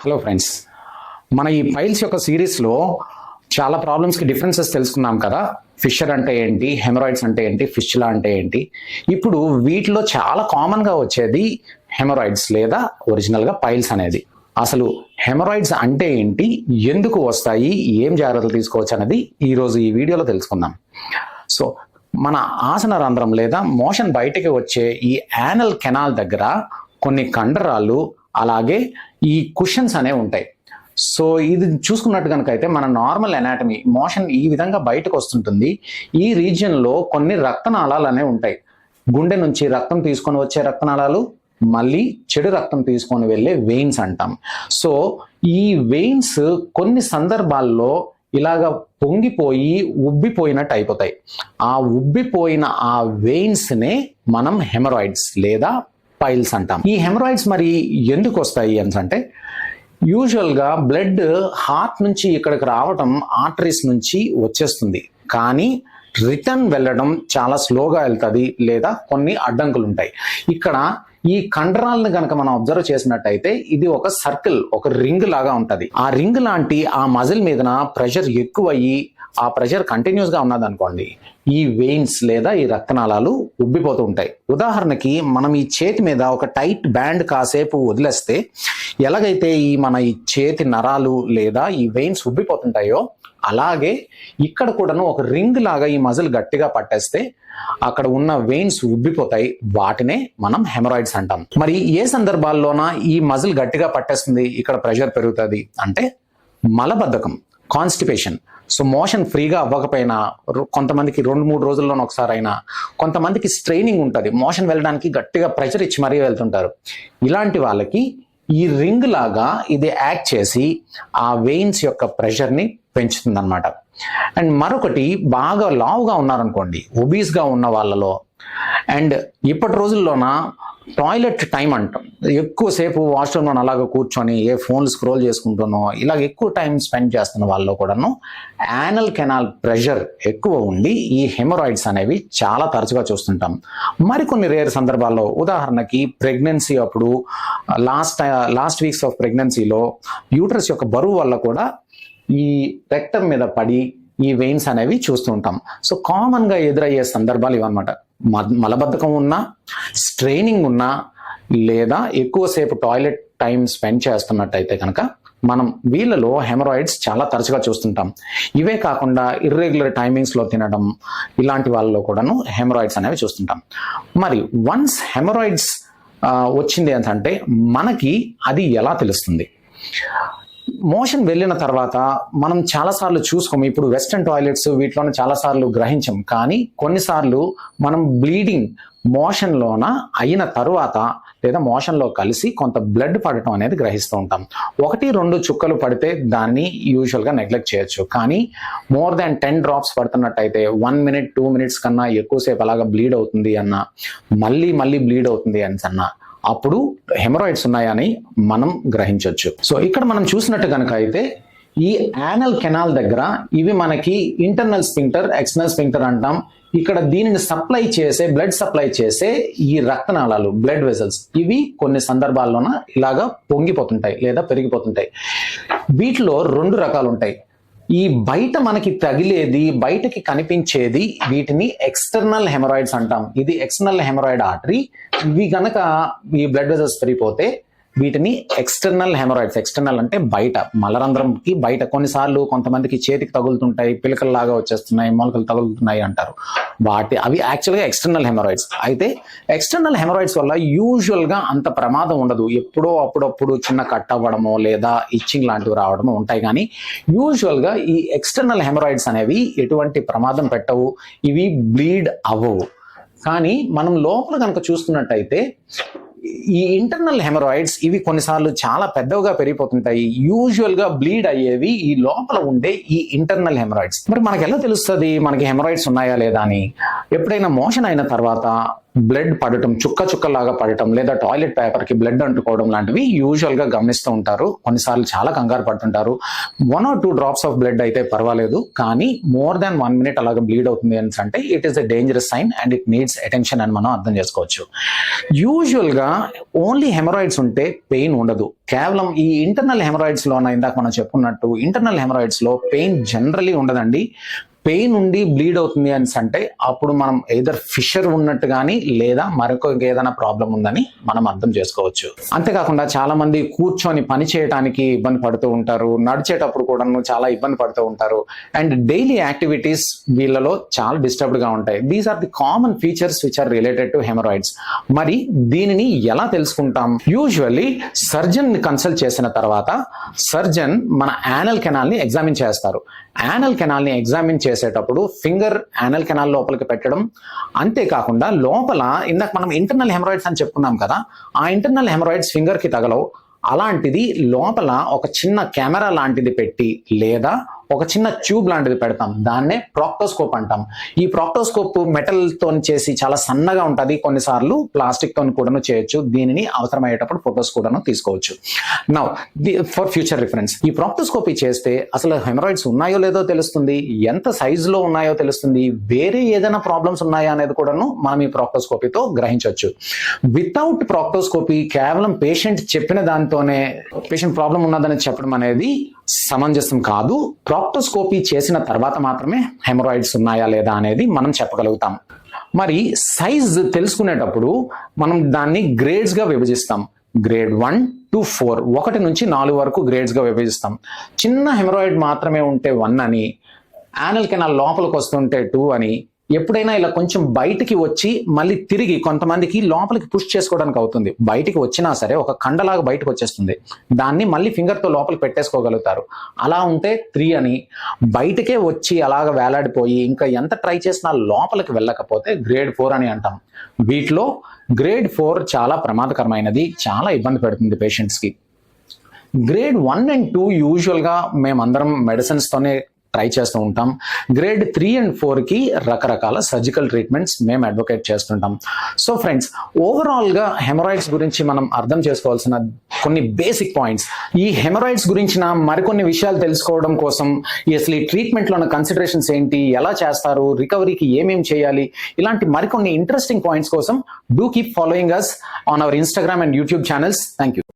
Hello friends, మన ఈ piles యొక్క సిరీస్లో చాలా ప్రాబ్లమ్స్కి డిఫరెన్సెస్ తెలుసుకున్నాం కదా. ఫిషర్ అంటే ఏంటి, హెమరాయిడ్స్ అంటే ఏంటి, ఫిస్చులా అంటే ఏంటి. ఇప్పుడు వీటిలో చాలా కామన్గా వచ్చేది హెమరాయిడ్స్ లేదా ఒరిజినల్గా పైల్స్ అనేది. అసలు హెమరాయిడ్స్ అంటే ఏంటి, ఎందుకు వస్తాయి, ఏం జాగ్రత్తలు తీసుకోవచ్చు అనేది ఈరోజు ఈ వీడియోలో తెలుసుకుందాం. సో మన ఆసన రంధ్రం లేదా మోషన్ బయటికి వచ్చే ఈ యానల్ కెనాల్ దగ్గర కొన్ని కండరాలు అలాగే ఈ కుషన్స్ అనేవి ఉంటాయి. సో ఇది చూసుకున్నట్టు కనుక అయితే మన నార్మల్ ఎనాటమీ మోషన్ ఈ విధంగా బయటకు వస్తుంటుంది. ఈ రీజియన్లో కొన్ని రక్తనాళాలు అనేవి ఉంటాయి. గుండె నుంచి రక్తం తీసుకొని వచ్చే రక్తనాళాలు, మళ్ళీ చెడు రక్తం తీసుకొని వెళ్ళే వెయిన్స్ అంటాం. సో ఈ వెయిన్స్ కొన్ని సందర్భాల్లో ఇలాగ పొంగిపోయి ఉబ్బిపోయినట్టు అయిపోతాయి. ఆ ఉబ్బిపోయిన ఆ వెయిన్స్నే మనం హెమరాయిడ్స్ లేదా పైల్స్ అంటాం. ఈ హెమరాయిడ్స్ మరి ఎందుకు వస్తాయి అంటే, యూజువల్గా బ్లడ్ హార్ట్ నుంచి ఇక్కడికి రావటం ఆర్టరీస్ నుంచి వచ్చేస్తుంది, కానీ రిటర్న్ వెళ్ళడం చాలా స్లోగా వెళ్తుంది లేదా కొన్ని అడ్డంకులు ఉంటాయి. ఇక్కడ ఈ కండరాలను కనుక మనం అబ్జర్వ్ చేసినట్టయితే ఇది ఒక సర్కిల్, ఒక రింగ్ లాగా ఉంటుంది. ఆ రింగ్ లాంటి ఆ మజిల్ మీదన ప్రెషర్ ఎక్కువయ్యి ఆ ప్రెషర్ కంటిన్యూస్ గా ఉన్నదనుకోండి, ఈ వెయిన్స్ లేదా ఈ రక్తనాళాలు ఉబ్బిపోతూ ఉంటాయి. ఉదాహరణకి మనం ఈ చేతి మీద ఒక టైట్ బ్యాండ్ కాసేపు వదిలేస్తే ఎలాగైతే మన ఈ చేతి నరాలు లేదా ఈ వెయిన్స్ ఉబ్బిపోతుంటాయో, అలాగే ఇక్కడ కూడాను ఒక రింగ్ లాగా ఈ మజిల్ గట్టిగా పట్టేస్తే అక్కడ ఉన్న వెయిన్స్ ఉబ్బిపోతాయి. వాటినే మనం హెమరాయిడ్స్ అంటాం. మరి ఏ సందర్భాల్లోన ఈ మజిల్ గట్టిగా పట్టేస్తుంది, ఇక్కడ ప్రెషర్ పెరుగుతుంది అంటే మలబద్ధకం, కాన్స్టిపేషన్. సో మోషన్ ఫ్రీగా అవ్వకపోయినా, కొంతమందికి 2-3 రోజుల్లోనే ఒకసారి అయినా, కొంతమందికి స్ట్రైనింగ్ ఉంటుంది, మోషన్ వెళ్ళడానికి గట్టిగా ప్రెషర్ ఇచ్చి మరీ వెళ్తుంటారు. ఇలాంటి వాళ్ళకి ఈ రింగ్ లాగా ఇది యాక్ట్ చేసి ఆ వెయిన్స్ యొక్క ప్రెషర్ని పెంచుతుంది అనమాట. అండ్ మరొకటి, బాగా లావుగా ఉన్నారనుకోండి, ఒబీస్గా ఉన్న వాళ్ళలో, అండ్ ఇప్పటి రోజుల్లోన టాయిలెట్ టైం అంటాం, ఎక్కువసేపు వాష్రూమ్లో అలాగ కూర్చొని ఏ ఫోన్లు స్క్రోల్ చేసుకుంటున్నో ఇలాగ ఎక్కువ టైం స్పెండ్ చేస్తున్న వాళ్ళలో కూడాను యానల్ కెనాల్ ప్రెషర్ ఎక్కువ ఉండి ఈ హెమరాయిడ్స్ అనేవి చాలా తరచుగా చూస్తుంటాం. మరికొన్ని రేర్ సందర్భాల్లో, ఉదాహరణకి ప్రెగ్నెన్సీ అప్పుడు, లాస్ట్ వీక్స్ ఆఫ్ ప్రెగ్నెన్సీలో యూట్రస్ యొక్క బరువు వల్ల కూడా ఈ రెక్టమ్ మీద పడి ఈ వెయిన్స్ అనేవి చూస్తూ ఉంటాం. సో కామన్గా ఎదురయ్యే సందర్భాలు ఇవన్నమాట. మలబద్ధకం ఉన్నా, స్ట్రైనింగ్ ఉన్నా, లేదా ఎక్కువసేపు టాయిలెట్ టైం స్పెండ్ చేస్తున్నట్టయితే కనుక మనం వీళ్ళలో హెమరాయిడ్స్ చాలా తరచుగా చూస్తుంటాం. ఇవే కాకుండా ఇర్రెగ్యులర్ టైమింగ్స్లో తినడం, ఇలాంటి వాళ్ళలో కూడాను హెమరాయిడ్స్ అనేవి చూస్తుంటాం. మరి వన్స్ హెమరాయిడ్స్ వచ్చింది అంటే మనకి అది ఎలా తెలుస్తుంది? మోషన్ వెళ్ళిన తర్వాత మనం చాలాసార్లు చూసుకోము. ఇప్పుడు వెస్టర్న్ టాయిలెట్స్ వీటిలోనే చాలాసార్లు గ్రహించం, కానీ కొన్నిసార్లు మనం బ్లీడింగ్ మోషన్లోన అయిన తరువాత లేదా మోషన్లో కలిసి కొంత బ్లడ్ పడటం అనేది గ్రహిస్తూ ఉంటాం. 1-2 చుక్కలు పడితే దాన్ని యూజువల్గా నెగ్లెక్ట్ చేయొచ్చు, కానీ మోర్ దాన్ 10 డ్రాప్స్ పడుతున్నట్టయితే 1 minute 2 minutes కన్నా ఎక్కువసేపు అలాగా బ్లీడ్ అవుతుంది అన్న, మళ్ళీ బ్లీడ్ అవుతుంది అన్నా, అప్పుడు హెమరాయిడ్స్ ఉన్నాయని మనం గ్రహించవచ్చు. సో ఇక్కడ మనం చూసినట్టు కనుక అయితే ఈ యానల్ కెనాల్ దగ్గర ఇవి మనకి ఇంటర్నల్ స్ఫింక్టర్, ఎక్స్టర్నల్ స్ఫింక్టర్ అంటాం. ఇక్కడ దీనిని సప్లై చేసే, బ్లడ్ సప్లై చేసే ఈ రక్తనాళాలు, బ్లడ్ వెజల్స్, ఇవి కొన్ని సందర్భాల్లోన ఇలాగా పొంగిపోతుంటాయి లేదా పెరిగిపోతుంటాయి. వీటిలో 2 రకాలు ఉంటాయి. ఈ బయట మనకి తగిలేది, బయటకి కనిపించేది, వీటిని ఎక్స్టర్నల్ హెమరాయిడ్స్ అంటాం. ఇది ఎక్స్టర్నల్ హెమరాయిడ్ ఆర్టరీ. ఇవి గనక ఈ బ్లడ్ వెజల్స్ పెరిగిపోతే వీటిని ఎక్స్టర్నల్ హెమరాయిడ్స్, ఎక్స్టర్నల్ అంటే బయట, మలరంధ్రంకి బయట. కొన్నిసార్లు కొంతమందికి చేతికి తగులుతుంటాయి, పిలకల్లాగా వచ్చేస్తున్నాయి, మొలకలు తగులుతున్నాయి అంటారు. అవి యాక్చువల్గా ఎక్స్టర్నల్ హెమరాయిడ్స్. అయితే ఎక్స్టర్నల్ హెమరాయిడ్స్ వల్ల యూజువల్గా అంత ప్రమాదం ఉండదు. ఎప్పుడో అప్పుడప్పుడు చిన్న కట్ అవ్వడమో లేదా ఇచ్చింగ్ లాంటివి రావడమో ఉంటాయి, కానీ యూజువల్గా ఈ ఎక్స్టర్నల్ హెమరాయిడ్స్ అనేవి ఎటువంటి ప్రమాదం పెట్టవు, ఇవి బ్లీడ్ అవ్వవు. కానీ మనం లోపల కనుక చూసుకున్నట్టయితే ఈ ఇంటర్నల్ హెమరాయిడ్స్ ఇవి కొన్నిసార్లు చాలా పెద్దవిగా పెరిగిపోతుంటాయి. యూజువల్గా బ్లీడ్ అయ్యేవి ఈ లోపల ఉండే ఈ ఇంటర్నల్ హెమరాయిడ్స్. మరి మనకి ఎలా తెలుస్తుంది మనకి హెమరాయిడ్స్ ఉన్నాయా లేదా అని? ఎప్పుడైనా మోషన్ అయిన తర్వాత బ్లడ్ పడటం, చుక్కలాగా పడటం, లేదా టాయిలెట్ పేపర్ కి బ్లడ్ అంటుకోవడం లాంటివి యూజువల్ గా గమనిస్తూ ఉంటారు. కొన్నిసార్లు చాలా కంగారు పడుతుంటారు. 1 or 2 drops ఆఫ్ బ్లడ్ అయితే పర్వాలేదు, కానీ మోర్ దాన్ 1 minute అలాగా బ్లీడ్ అవుతుంది అని అంటే it is a dangerous sign and it needs attention అని మనం అర్థం చేసుకోవచ్చు. యూజువల్ గా ఓన్లీ హెమరాయిడ్స్ ఉంటే పెయిన్ ఉండదు. కేవలం ఈ ఇంటర్నల్ హెమరాయిడ్స్ లోన ఇందాక మనం చెప్పుకున్నట్టు ఇంటర్నల్ హెమరాయిడ్స్ లో పెయిన్ జనరలీ ఉండదండి. పెయిన్ ఉండి బ్లీడ్ అవుతుంది అని అంటే అప్పుడు మనం ఎయిదర్ ఫిషర్ ఉన్నట్టు కానీ లేదా మరొక ఏదైనా ప్రాబ్లం ఉందని మనం అర్థం చేసుకోవచ్చు. అంతేకాకుండా చాలా మంది కూర్చొని పని చేయడానికి ఇబ్బంది పడుతూ ఉంటారు, నడిచేటప్పుడు కూడా చాలా ఇబ్బంది పడుతూ ఉంటారు, అండ్ డైలీ యాక్టివిటీస్ వీళ్ళలో చాలా డిస్టర్బ్డ్ గా ఉంటాయి. These are the common features which are related to haemorrhoids. మరి దీనిని ఎలా తెలుసుకుంటాం? యూజువల్లీ సర్జన్ ని కన్సల్ట్ చేసిన తర్వాత సర్జన్ మన యానల్ కెనాల్ ని ఎగ్జామిన్ చేస్తారు. యానల్ కెనాల్ ని ఎగ్జామిన్ చేసేటప్పుడు ఫింగర్ యానల్ కెనాల్ లోపలికి పెట్టడం, అంతేకాకుండా లోపల ఇందాక మనం ఇంటర్నల్ హెమరాయిడ్స్ అని చెప్పుకున్నాం కదా, ఆ ఇంటర్నల్ హెమరాయిడ్స్ ఫింగర్ కి తగలవు. అలాంటిది లోపల ఒక చిన్న కెమెరా లాంటిది పెట్టి లేదా ఒక చిన్న ట్యూబ్ లాంటిది పెడతాం. దాన్నే ప్రాక్టోస్కోప్ అంటాం. ఈ ప్రాక్టోస్కోప్ మెటల్ తో చేసి చాలా సన్నగా ఉంటుంది, కొన్నిసార్లు ప్లాస్టిక్ తో కూడా చేయొచ్చు. దీనిని అవసరమయ్యేటప్పుడు ఫొటోస్ కూడా తీసుకోవచ్చు. నౌ ఫర్ ఫ్యూచర్ రిఫరెన్స్, ఈ ప్రాక్టోస్కోపీ చేస్తే అసలు హెమరాయిడ్స్ ఉన్నాయో లేదో తెలుస్తుంది, ఎంత సైజులో ఉన్నాయో తెలుస్తుంది, వేరే ఏదైనా ప్రాబ్లమ్స్ ఉన్నాయా అనేది కూడాను మనం ఈ ప్రాక్టోస్కోపీతో గ్రహించవచ్చు. వితౌట్ ప్రాక్టోస్కోపీ కేవలం పేషెంట్ చెప్పిన దాంతోనే పేషెంట్ ప్రాబ్లం ఉన్నదని చెప్పడం అనేది సమంజసం కాదు. ప్రాక్టోస్కోపీ చేసిన తర్వాత మాత్రమే హెమరాయిడ్స్ ఉన్నాయా లేదా అనేది మనం చెప్పగలుగుతాం. మరి సైజ్ తెలుసుకునేటప్పుడు మనం దాన్ని గ్రేడ్స్ గా విభజిస్తాం. గ్రేడ్ 1 to 4, 1 నుంచి 4 వరకు గ్రేడ్స్ గా విభజిస్తాం. చిన్న హెమరాయిడ్ మాత్రమే ఉంటే 1 అని, యానల్ కెనాల్ లోపలికి వస్తుంటే 2 అని, ఎప్పుడైనా ఇలా కొంచెం బయటికి వచ్చి మళ్ళీ తిరిగి కొంతమందికి లోపలికి పుష్ చేసుకోవడానికి అవుతుంది, బయటికి వచ్చినా సరే ఒక కండలాగా బయటకు వచ్చేస్తుంది, దాన్ని మళ్ళీ ఫింగర్ తో లోపలికి పెట్టేసుకోగలుగుతారు, అలా ఉంటే 3 అని, బయటకే వచ్చి అలాగ వేలాడిపోయి ఇంకా ఎంత ట్రై చేసినా లోపలికి వెళ్ళకపోతే గ్రేడ్ 4 అని అంటాం. వీటిలో గ్రేడ్ 4 చాలా ప్రమాదకరమైనది, చాలా ఇబ్బంది పెడుతుంది పేషెంట్స్ కి. గ్రేడ్ 1 and 2 యూజువల్ గా మేమందరం మెడిసిన్స్ తోనే ట్రై చేస్తూ ఉంటాం. గ్రేడ్ 3 and 4 కి రకరకాల సర్జికల్ ట్రీట్మెంట్స్ మేము అడ్వకేట్ చేస్తుంటాం. సో ఫ్రెండ్స్, ఓవరాల్ గా హెమరాయిడ్స్ గురించి మనం అర్థం చేసుకోవాల్సిన కొన్ని బేసిక్ పాయింట్స్, ఈ హెమరాయిడ్స్ గురించిన మరికొన్ని విషయాలు తెలుసుకోవడం కోసం అసలు ఈ ట్రీట్మెంట్ లో ఉన్న కన్సిడరేషన్స్ ఏంటి, ఎలా చేస్తారు, రికవరీకి ఏమేం చేయాలి, ఇలాంటి మరికొన్ని ఇంట్రెస్టింగ్ పాయింట్స్ కోసం do keep following us on our Instagram and YouTube channels. Thank you.